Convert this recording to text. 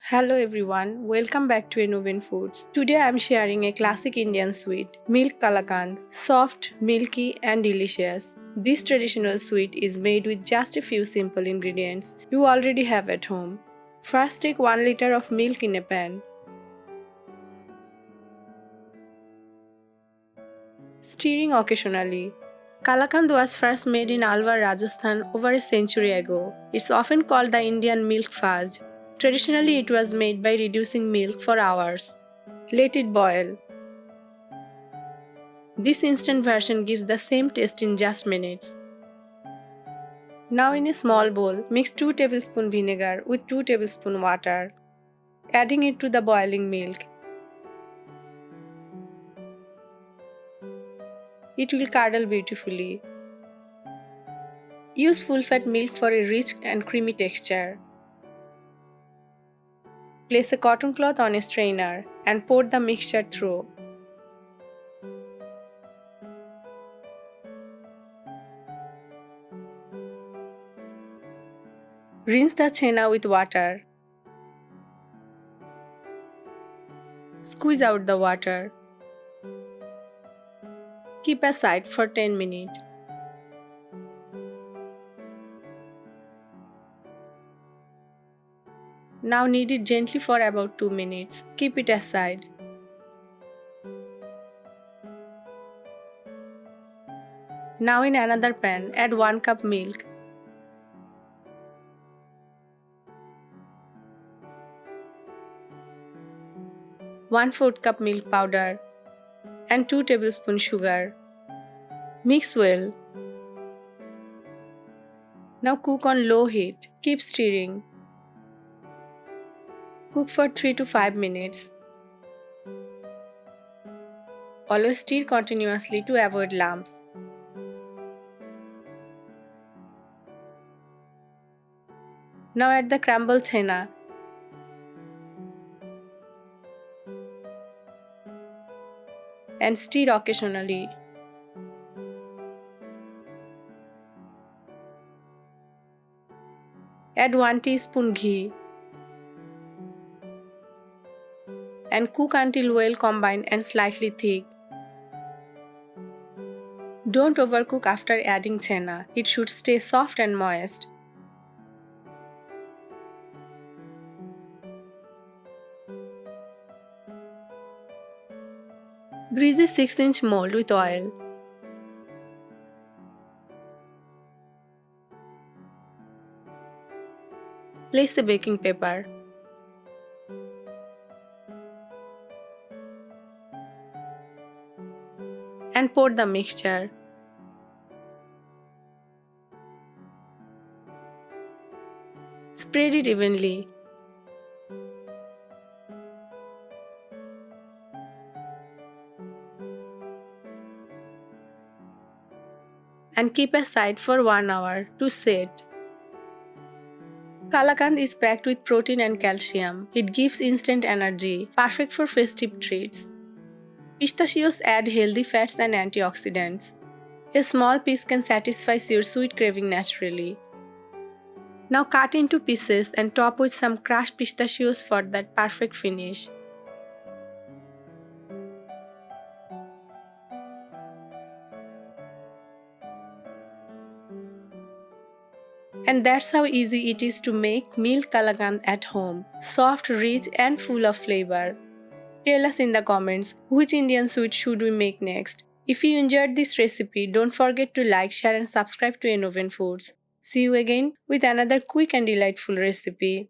Hello everyone, welcome back to Innovin Foods. Today I am sharing a classic Indian sweet, Milk Kalakand, soft, milky and delicious. This traditional sweet is made with just a few simple ingredients you already have at home. First take 1 liter of milk in a pan. Stirring occasionally. Kalakand was first made in Alwar, Rajasthan over a century ago. It's often called the Indian milk fudge. Traditionally, it was made by reducing milk for hours. Let it boil. This instant version gives the same taste in just minutes. Now in a small bowl, mix 2 tablespoons vinegar with 2 tablespoons water, adding it to the boiling milk. It will curdle beautifully. Use full-fat milk for a rich and creamy texture. Place a cotton cloth on a strainer and pour the mixture through. Rinse the chena with water. Squeeze out the water. Keep aside for 10 minutes. Now knead it gently for about 2 minutes. Keep it aside. Now in another pan, add 1 cup milk. One-fourth cup milk powder and 2 tablespoons sugar. Mix well. Now cook on low heat. Keep stirring. Cook for 3 to 5 minutes. Always stir continuously to avoid lumps. Now add the crumbled chena. And stir occasionally. Add 1 teaspoon ghee. And cook until well combined and slightly thick. Don't overcook after adding chena. It should stay soft and moist. Grease a 6-inch mold with oil. Place a baking paper. And pour the mixture. Spread it evenly. And keep aside for 1 hour to set. Kalakand is packed with protein and calcium. It gives instant energy, perfect for festive treats. Pistachios add healthy fats and antioxidants. A small piece can satisfy your sweet craving naturally. Now cut into pieces and top with some crushed pistachios for that perfect finish. And that's how easy it is to make milk kalakand at home. Soft, rich and full of flavor. Tell us in the comments which Indian sweet should we make next. If you enjoyed this recipe, don't forget to like, share and subscribe to Innovin Foods. See you again with another quick and delightful recipe.